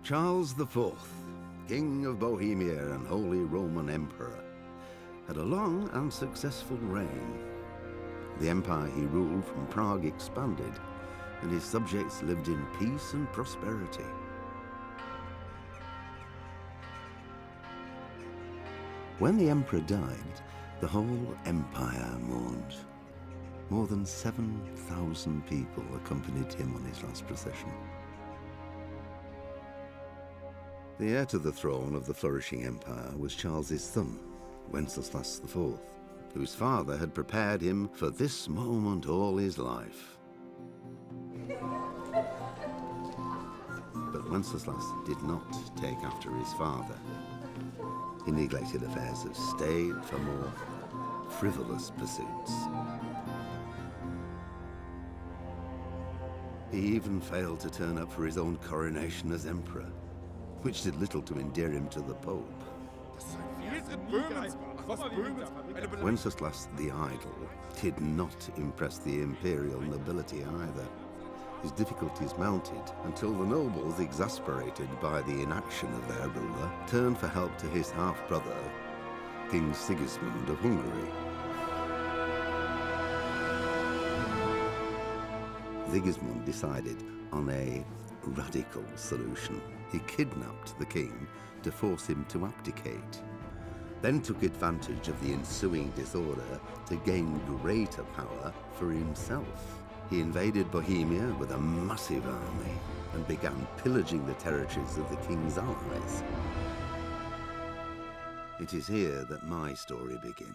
Charles IV, King of Bohemia and Holy Roman Emperor, had a long and successful reign. The empire he ruled from Prague expanded, and his subjects lived in peace and prosperity. When the emperor died, the whole empire mourned. More than 7,000 people accompanied him on his last procession. The heir to the throne of the flourishing empire was Charles's son, Wenceslas IV, whose father had prepared him for this moment all his life. But Wenceslas did not take after his father. He neglected affairs of state for more frivolous pursuits. He even failed to turn up for his own coronation as emperor, which did little to endear him to the Pope. Wenceslas the Idle did not impress the imperial nobility either. His difficulties mounted until the nobles, exasperated by the inaction of their ruler, turned for help to his half-brother, King Sigismund of Hungary. Sigismund decided on a radical solution. He kidnapped the king to force him to abdicate, then took advantage of the ensuing disorder to gain greater power for himself. He invaded Bohemia with a massive army and began pillaging the territories of the king's allies. It is here that my story begins.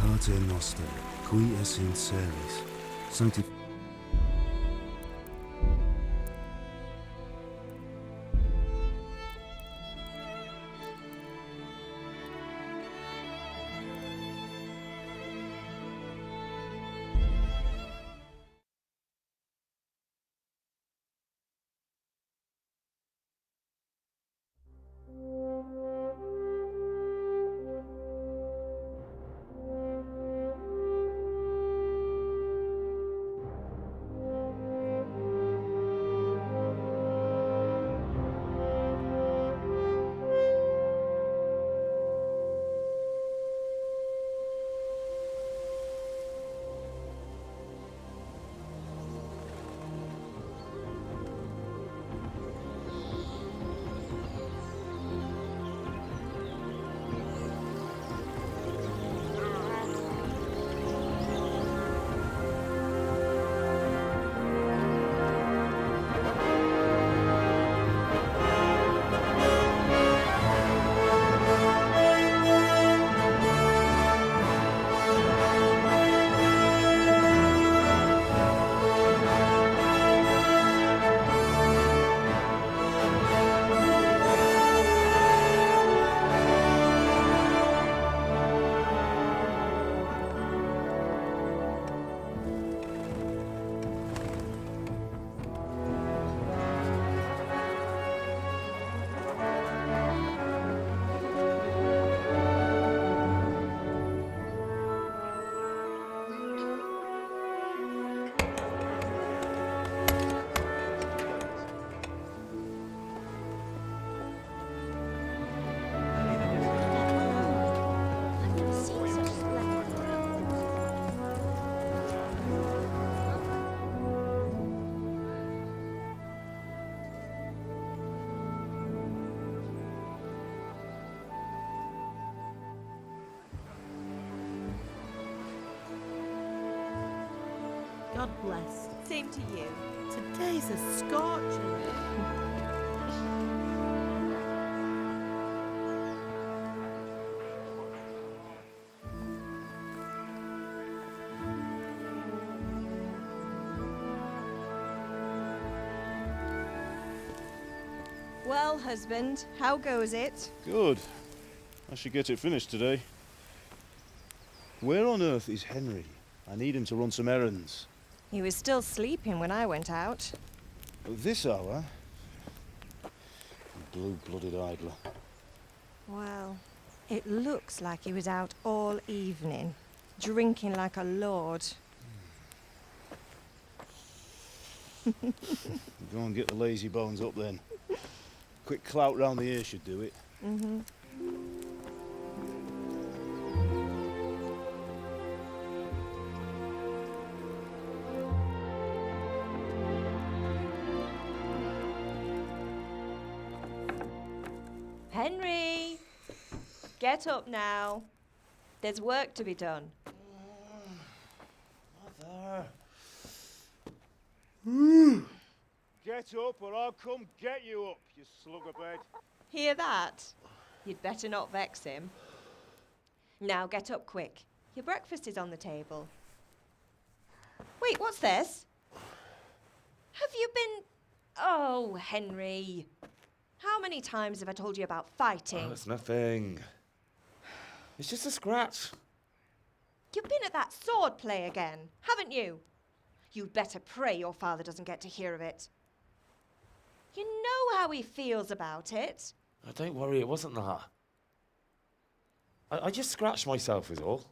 Pater Noster, qui es in celis, sanctificatus. God bless. Same to you. Today's a scorcher. Well, husband, how goes it? Good. I should get it finished today. Where on earth is Henry? I need him to run some errands. He was still sleeping when I went out. At this hour? Blue-blooded idler. Well, it looks like he was out all evening, drinking like a lord. Go and get the lazy bones up then. Quick clout round the ear should do it. Mm-hmm. Henry! Get up now. There's work to be done. Mother. Get up or I'll come get you up, you slugabed. Hear that? You'd better not vex him. Now get up quick. Your breakfast is on the table. Wait, what's this? Have you been... Oh, Henry. How many times have I told you about fighting? Oh, it's nothing. It's just a scratch. You've been at that sword play again, haven't you? You'd better pray your father doesn't get to hear of it. You know how he feels about it. Oh, don't worry, it wasn't that. I just scratched myself is all.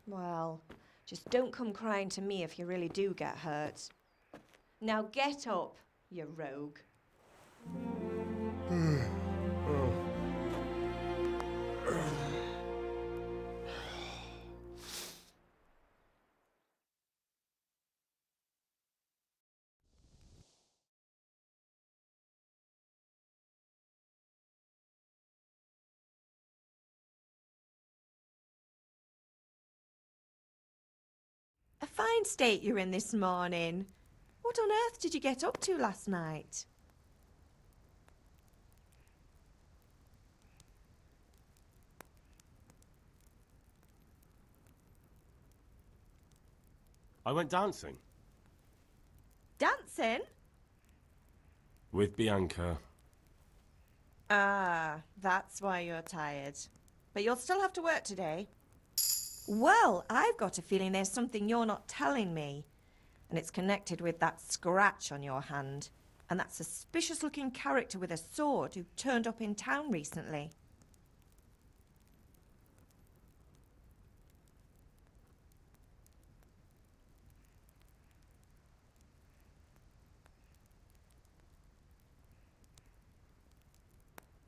Well, just don't come crying to me if you really do get hurt. Now get up, you rogue. A fine state you're in this morning. What on earth did you get up to last night? I went dancing. Dancing? With Bianca. Ah, that's why you're tired. But you'll still have to work today. Well, I've got a feeling there's something you're not telling me. And it's connected with that scratch on your hand. And that suspicious-looking character with a sword who turned up in town recently.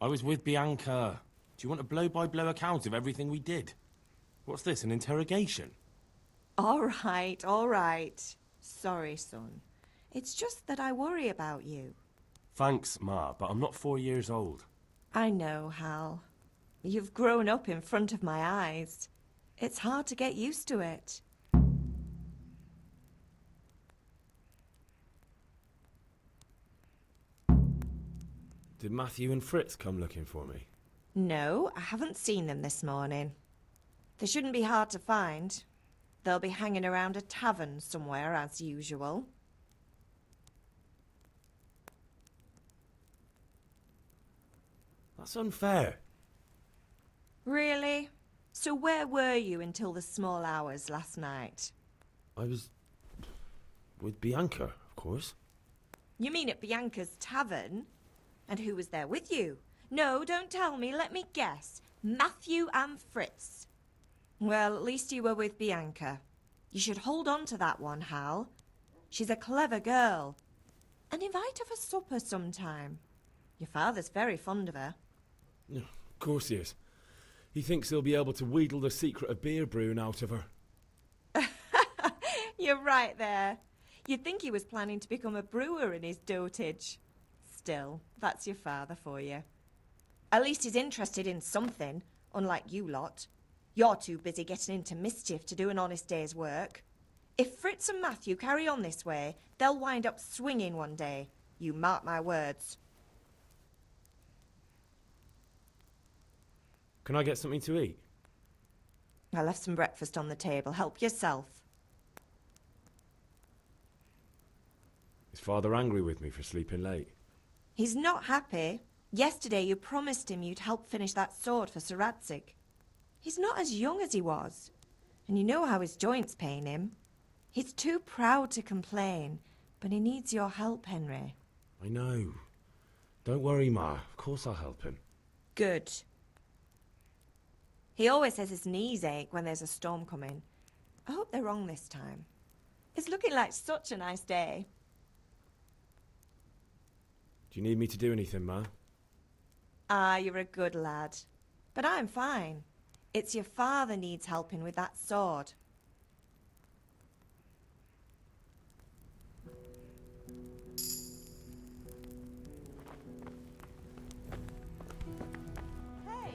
I was with Bianca. Do you want a blow-by-blow account of everything we did? What's this, an interrogation? All right. Sorry, son. It's just that I worry about you. Thanks, Ma, but I'm not 4 years old. I know, Hal. You've grown up in front of my eyes. It's hard to get used to it. Did Matthew and Fritz come looking for me? No, I haven't seen them this morning. They shouldn't be hard to find. They'll be hanging around a tavern somewhere, as usual. That's unfair. Really? So where were you until the small hours last night? I was... with Bianca, of course. You mean at Bianca's tavern? And who was there with you? No, don't tell me, let me guess. Matthew and Fritz. Well, at least you were with Bianca. You should hold on to that one, Hal. She's a clever girl. And invite her for supper sometime. Your father's very fond of her. Of course he is. He thinks he'll be able to wheedle the secret of beer brewing out of her. You're right there. You'd think he was planning to become a brewer in his dotage. Still, that's your father for you. At least he's interested in something, unlike you lot. You're too busy getting into mischief to do an honest day's work. If Fritz and Matthew carry on this way, they'll wind up swinging one day. You mark my words. Can I get something to eat? I left some breakfast on the table. Help yourself. Is Father angry with me for sleeping late? He's not happy. Yesterday you promised him you'd help finish that sword for PRZYGODA. He's not as young as he was. And you know how his joints pain him. He's too proud to complain, but he needs your help, Henry. I know. Don't worry, Ma. Of course I'll help him. Good. He always says his knees ache when there's a storm coming. I hope they're wrong this time. It's looking like such a nice day. Do you need me to do anything, Ma? Ah, you're a good lad. But I'm fine. It's your father needs helping with that sword. Hey!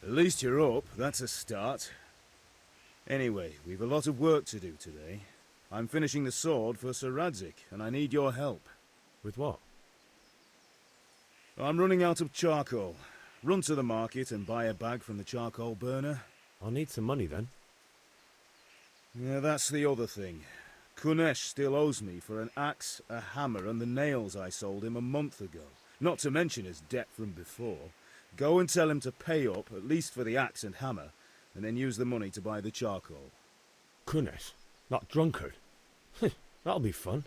At least you're up, that's a start. Anyway, we've a lot of work to do today. I'm finishing the sword for Sir Radzik, and I need your help. With what? I'm running out of charcoal. Run to the market and buy a bag from the charcoal burner. I'll need some money then. Yeah, that's the other thing. Kunesh still owes me for an axe, a hammer, and the nails I sold him a month ago. Not to mention his debt from before. Go and tell him to pay up, at least for the axe and hammer, and then use the money to buy the charcoal. Kunesh? That drunkard? That'll be fun.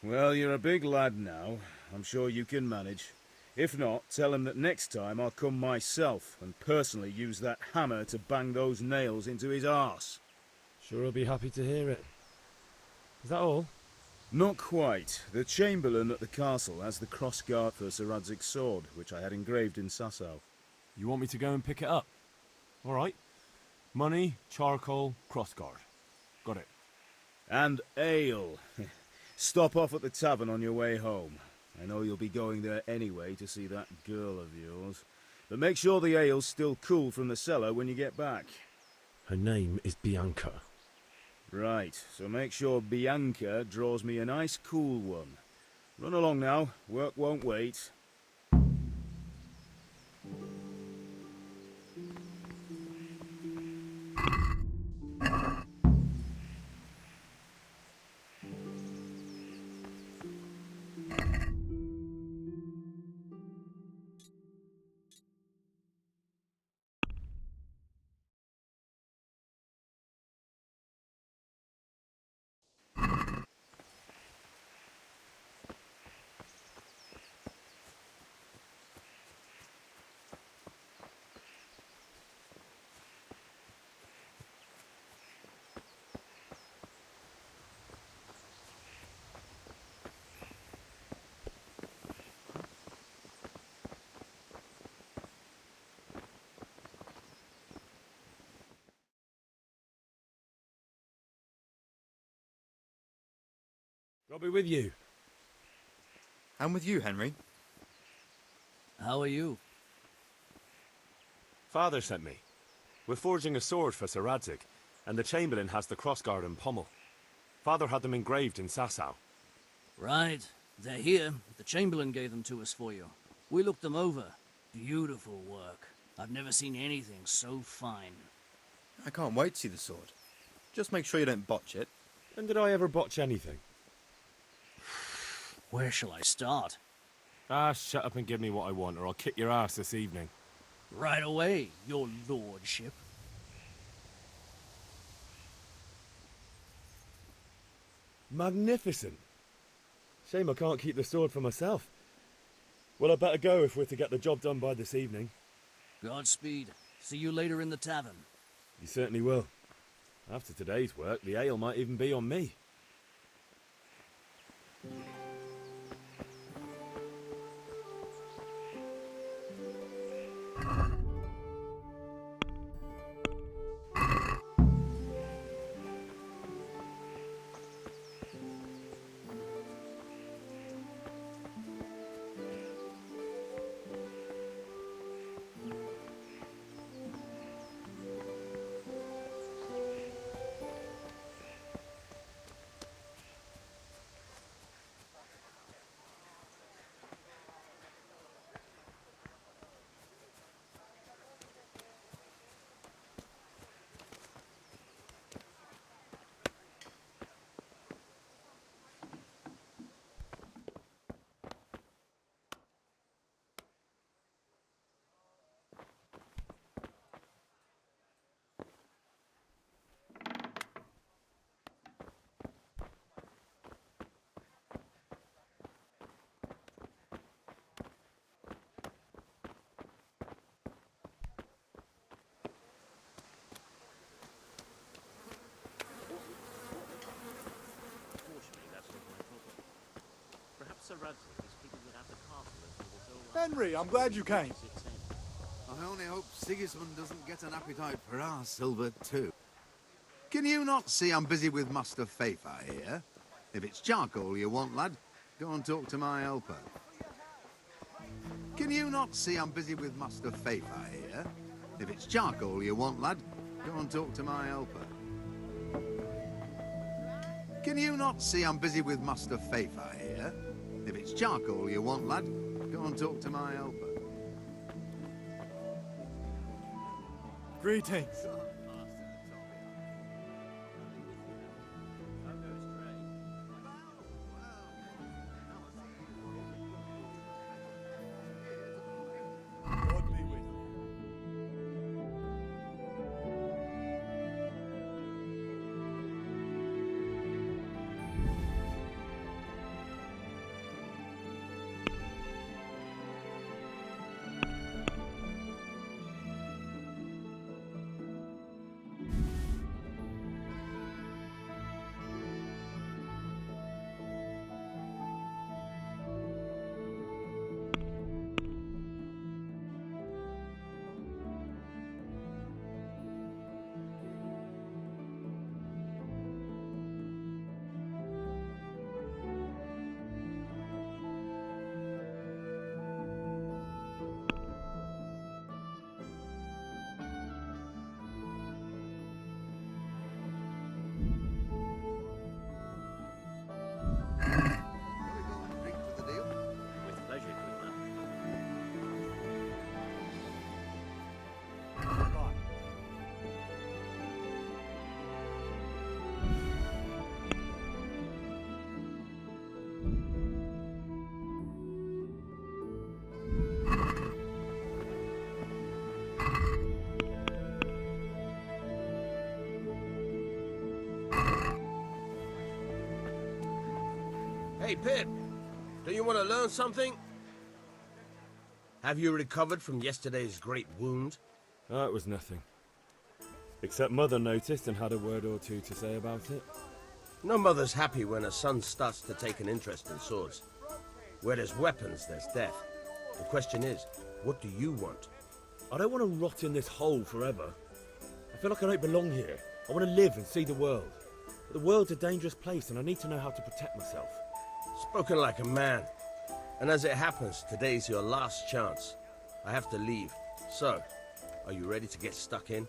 Well, you're a big lad now. I'm sure you can manage. If not, tell him that next time I'll come myself and personally use that hammer to bang those nails into his arse. Sure, I'll be happy to hear it. Is that all? Not quite. The Chamberlain at the castle has the crossguard for PRZYGODA's sword, which I had engraved in Sasau. You want me to go and pick it up? All right. Money, charcoal, crossguard. Got it. And ale. Stop off at the tavern on your way home. I know you'll be going there anyway to see that girl of yours. But make sure the ale's still cool from the cellar when you get back. Her name is Bianca. Right, so make sure Bianca draws me a nice cool one. Run along now, work won't wait. I'll be with you. I'm with you, Henry. How are you? Father sent me. We're forging a sword for PRZYG, and the Chamberlain has the crossguard and pommel. Father had them engraved in Sasau. Right. They're here. The Chamberlain gave them to us for you. We looked them over. Beautiful work. I've never seen anything so fine. I can't wait to see the sword. Just make sure you don't botch it. When did I ever botch anything? Where shall I start? Shut up and give me what I want, or I'll kick your ass this evening. Right away, your lordship. Magnificent. Shame I can't keep the sword for myself. Well, I better go if we're to get the job done by this evening. Godspeed. See you later in the tavern. You certainly will. After today's work, the ale might even be on me. Henry, I'm glad you came. I only hope Sigismund doesn't get an appetite for our silver too. Can you not see I'm busy with Master Fafa here? If it's charcoal you want, lad, go and talk to my helper. Can you not see I'm busy with Master Fafa here? If it's charcoal you want, lad, go and talk to my helper. Can you not see I'm busy with Master Fafa here? If If it's charcoal you want, lad, go and talk to my helper. Greetings. God be with you. With pleasure, good man. Right. Hey, Pip, do you want to learn something? Have you recovered from yesterday's great wound? That was nothing. Except Mother noticed and had a word or two to say about it. No mother's happy when a son starts to take an interest in swords. Where there's weapons, there's death. The question is, what do you want? I don't want to rot in this hole forever. I feel like I don't belong here. I want to live and see the world. But the world's a dangerous place and I need to know how to protect myself. Spoken like a man. And as it happens, today's your last chance. I have to leave. So, are you ready to get stuck in?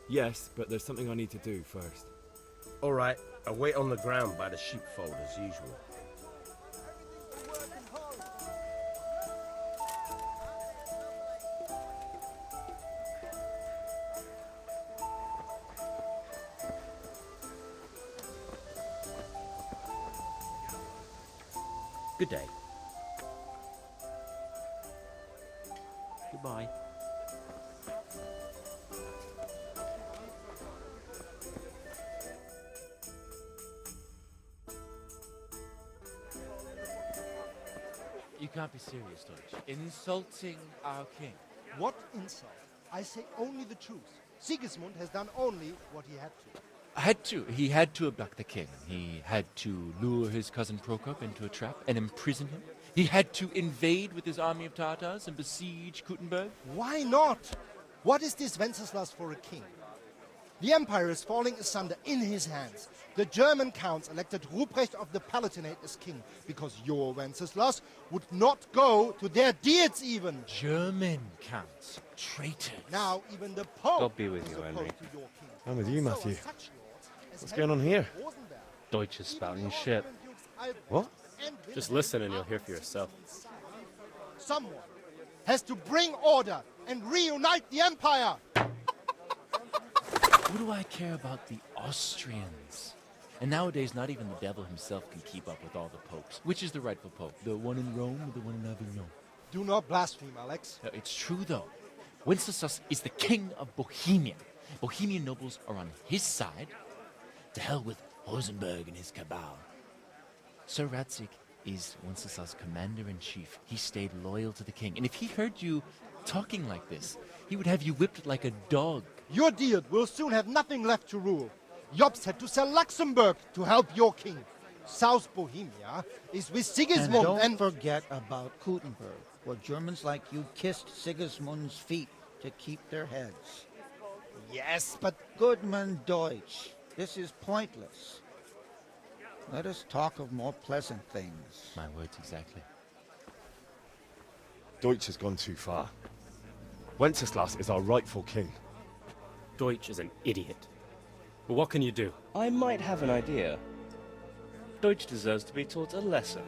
Yes, but there's something I need to do first. All right, I'll wait on the ground by the sheepfold as usual. Good day. Goodbye. You can't be serious, Deutsch. Insulting our king. What insult? I say only the truth. Sigismund has done only what he had to. He had to abduct the king. He had to lure his cousin Prokop into a trap and imprison him. He had to invade with his army of Tatars and besiege Kuttenberg. Why not? What is this Wenceslas for a king? The empire is falling asunder in his hands. The German counts elected Ruprecht of the Palatinate as king because your Wenceslas would not go to their deeds even. German counts. Traitors. Now even the Pope God be with you, is Henry. opposed to your king. I'm with you, So are Matthew. such lords as What's going on here? Rosenberg. Deutsch is spouting shit. What? Just listen and you'll hear for yourself. Someone has to bring order and reunite the empire. What do I care about the Austrians? And nowadays, not even the devil himself can keep up with all the popes. Which is the rightful pope? The one in Rome or the one in Avignon? Do not blaspheme, Alex. It's true, though. Wenceslas is the king of Bohemia. Bohemian nobles are on his side. To hell with Rosenberg and his cabal. Sir Ratzik is Wenceslas' commander-in-chief. He stayed loyal to the king. And if he heard you talking like this, he would have you whipped like a dog. Your Diet will soon have nothing left to rule. Jobst had to sell Luxembourg to help your king. South Bohemia is with Sigismund and don't forget about Kuttenberg, where Germans like you kissed Sigismund's feet to keep their heads. Yes, but... Goodman Deutsch, this is pointless. Let us talk of more pleasant things. My words exactly. Deutsch has gone too far. Wenceslas is our rightful king. Deutsch is an idiot. But what can you do? I might have an idea. Deutsch deserves to be taught a lesson.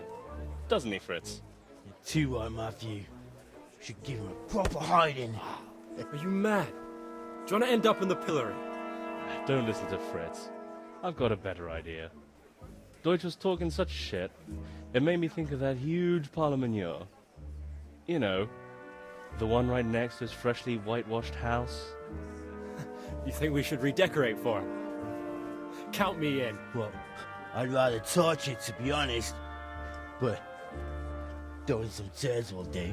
Doesn't he, Fritz? You're too right, Matthew. Should give him a proper hiding. Are you mad? Do you want to end up in the pillory? Don't listen to Fritz. I've got a better idea. Deutsch was talking such shit, it made me think of that huge parliament. You know, the one right next to his freshly whitewashed house. You think we should redecorate for him? Count me in. Well, I'd rather torch it, to be honest. But throwing some turds will do.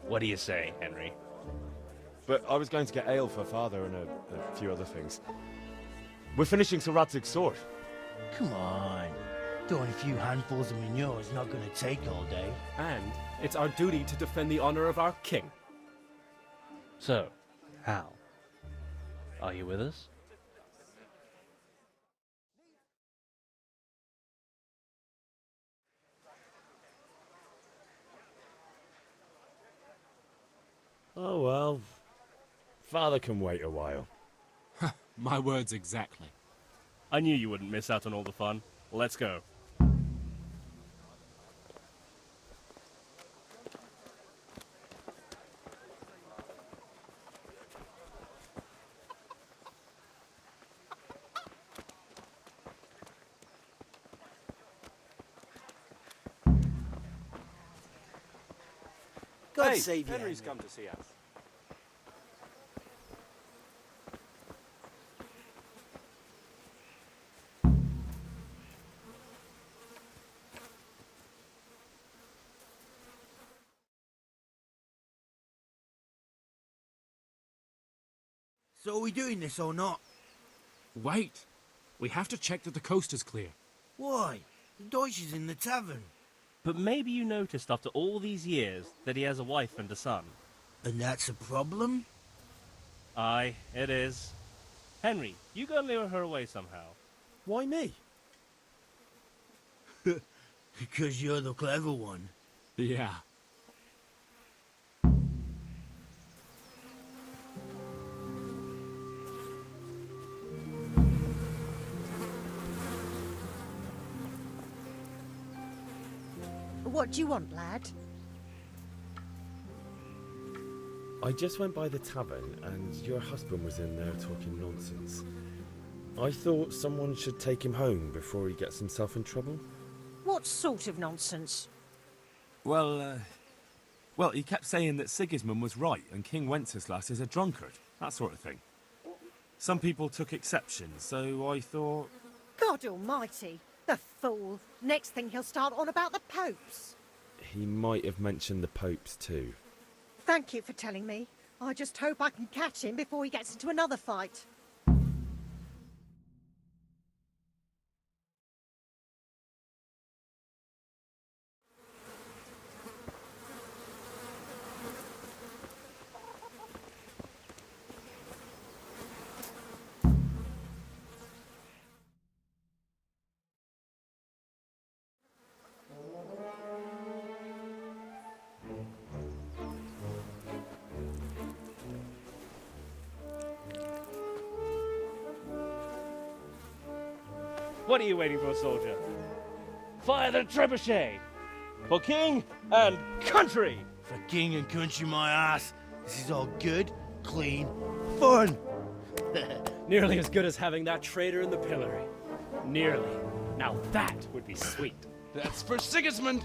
What do you say, Henry? But I was going to get ale for Father and a few other things. We're finishing Sir Radzig's sword. Come on. Throwing a few handfuls of manure is not going to take all day. And it's our duty to defend the honor of our king. So, Hal, are you with us? Oh well. Father can wait a while. My words exactly. I knew you wouldn't miss out on all the fun. Let's go. God save you. Henry's come to see us. So are we doing this or not? Wait. We have to check that the coast is clear. Why? The Deutsch is in the tavern. But maybe you noticed after all these years that he has a wife and a son. And that's a problem? Aye, it is. Henry, you go and lure her away somehow. Why me? Because you're the clever one. Yeah. What do you want, lad? I just went by the tavern and your husband was in there talking nonsense. I thought someone should take him home before he gets himself in trouble. What sort of nonsense? Well, he kept saying that Sigismund was right and King Wenceslas is a drunkard, that sort of thing. Some people took exception, so I thought... God almighty, the fool. Next thing he'll start on about the popes. He might have mentioned the popes too. Thank you for telling me. I just hope I can catch him before he gets into another fight. What are you waiting for, soldier? Fire the trebuchet! For king and country! For king and country, my ass. This is all good, clean, fun. Nearly as good as having that traitor in the pillory. Nearly. Now that would be sweet. That's for Sigismund!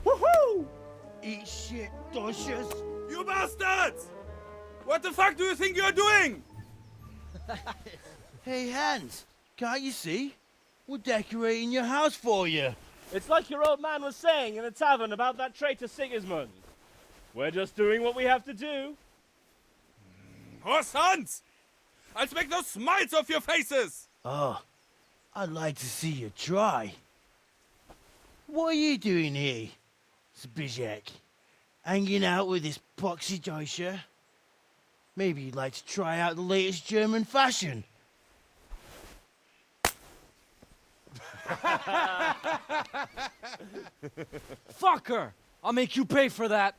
Woohoo! Eat shit, Deutsches. You bastards! What the fuck do you think you're doing? Hey, Hans, can't you see? We're decorating your house for you. It's like your old man was saying in the tavern about that traitor Sigismund. We're just doing what we have to do. Oh, sons! I'll make those smiles off your faces! Oh, I'd like to see you try. What are you doing here, Zbyszek? Hanging out with this poxy Deutscher? Maybe you'd like to try out the latest German fashion. Fucker! I'll make you pay for that.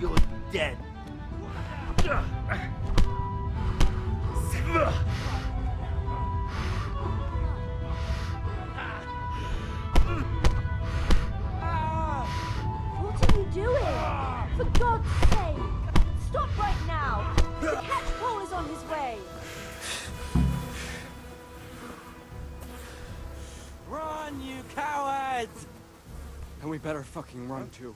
You're dead. What are you doing? For God's sake! Stop right now! The catchpole is on his way! Run, you cowards! And we better fucking run too.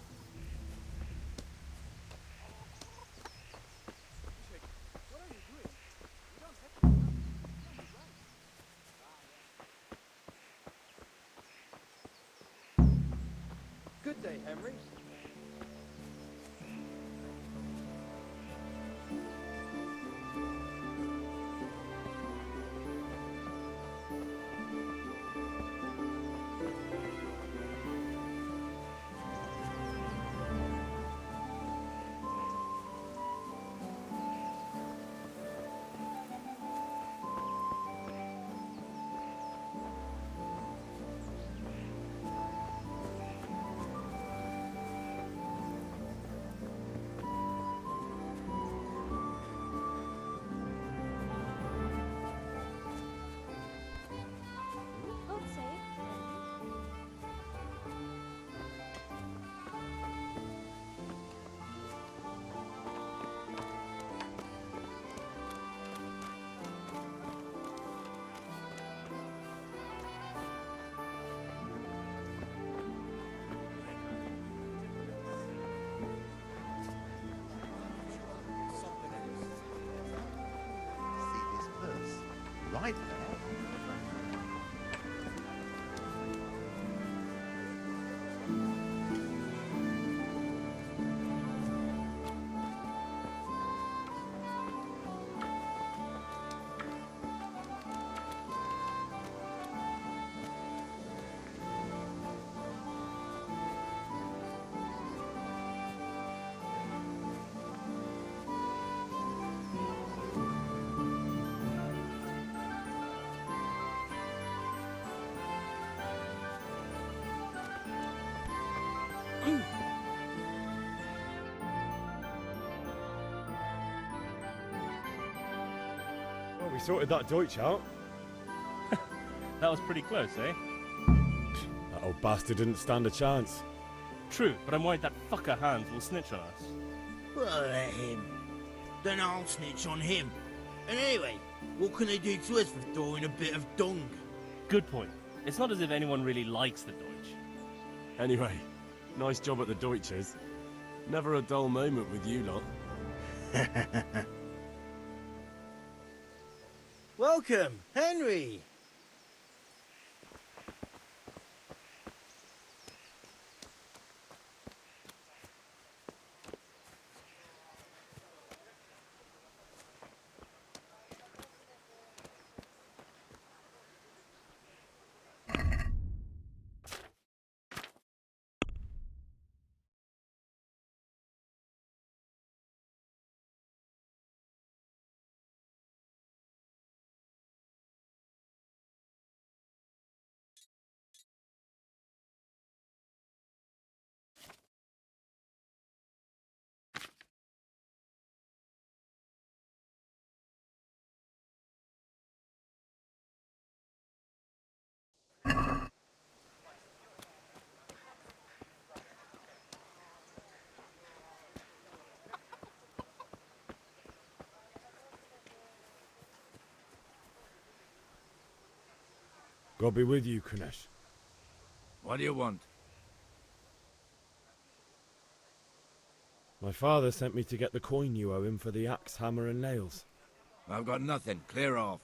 Good day, Henry. God's sake. See this purse? Right there. Well, we sorted that Deutsch out. That was pretty close, eh? That old bastard didn't stand a chance. True, but I'm worried that fucker Hans will snitch on us. Well, let him. Then I'll snitch on him. And anyway, what can they do to us for throwing a bit of dung? Good point. It's not as if anyone really likes the Deutsch. Anyway, nice job at the Deutsches. Never a dull moment with you lot. Welcome, Henry! God be with you, Kunesh. What do you want? My father sent me to get the coin you owe him for the axe, hammer and nails. I've got nothing. Clear off.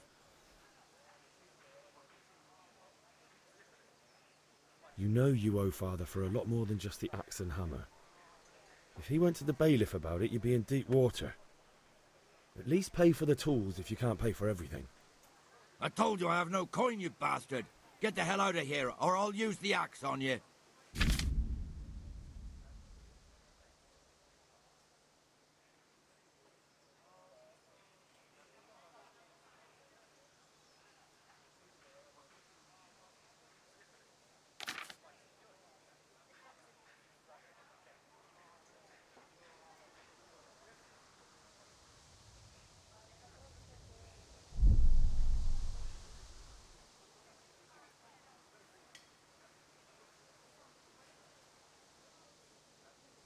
You know you owe father for a lot more than just the axe and hammer. If he went to the bailiff about it, you'd be in deep water. At least pay for the tools if you can't pay for everything. I told you I have no coin, you bastard. Get the hell out of here, or I'll use the axe on you.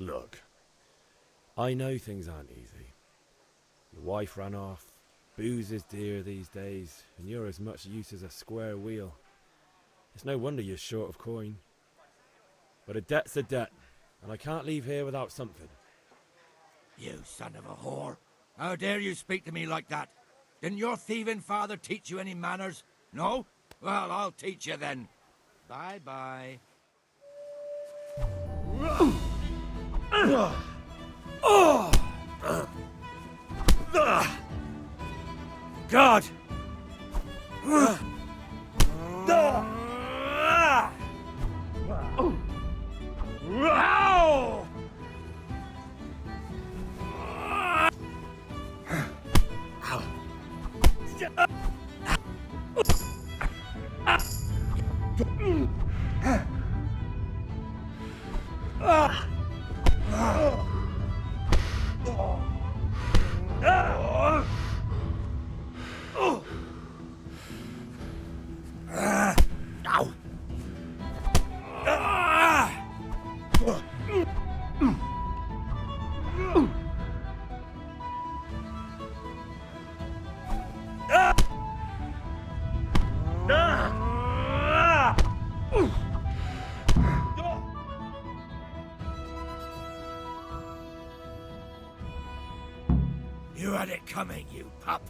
Look, I know things aren't easy. Your wife ran off, booze is dear these days, and you're as much use as a square wheel. It's no wonder you're short of coin. But a debt's a debt, and I can't leave here without something. You son of a whore! How dare you speak to me like that? Didn't your thieving father teach you any manners? No? Well, I'll teach you then. Bye-bye. God! You had it coming, you pup.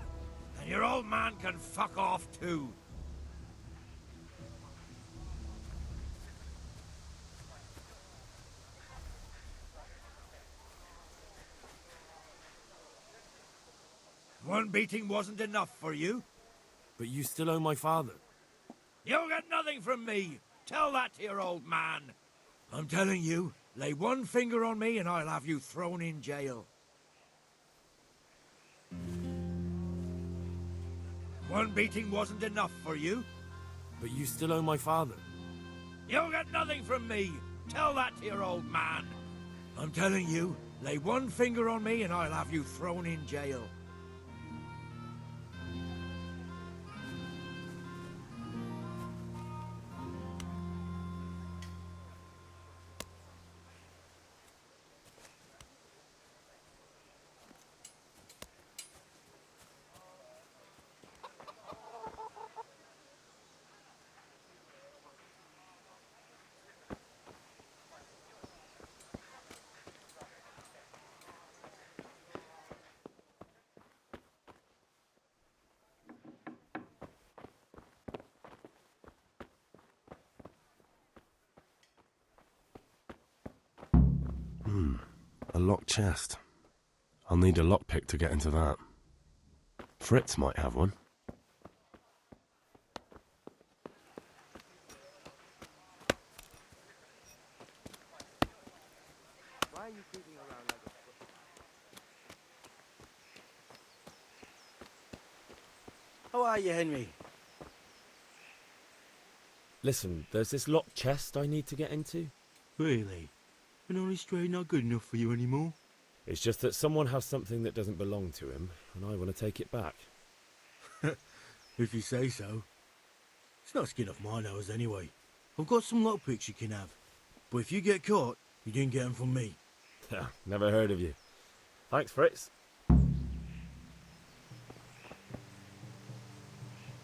And your old man can fuck off too. One beating wasn't enough for you? But you still owe my father. You'll get nothing from me. Tell that to your old man. I'm telling you, lay one finger on me and I'll have you thrown in jail. One beating wasn't enough for you? But you still owe my father. You'll get nothing from me. Tell that to your old man. I'm telling you, lay one finger on me and I'll have you thrown in jail. A locked chest. I'll need a lockpick to get into that. Fritz might have one. Why are you creeping around like a... How are you, Henry? Listen, there's this locked chest I need to get into. Really? An honest straight not good enough for you anymore? It's just that someone has something that doesn't belong to him, and I want to take it back. If you say so. It's not skin off my nose anyway. I've got some lockpicks you can have. But if you get caught, you didn't get them from me. Never heard of you. Thanks, Fritz.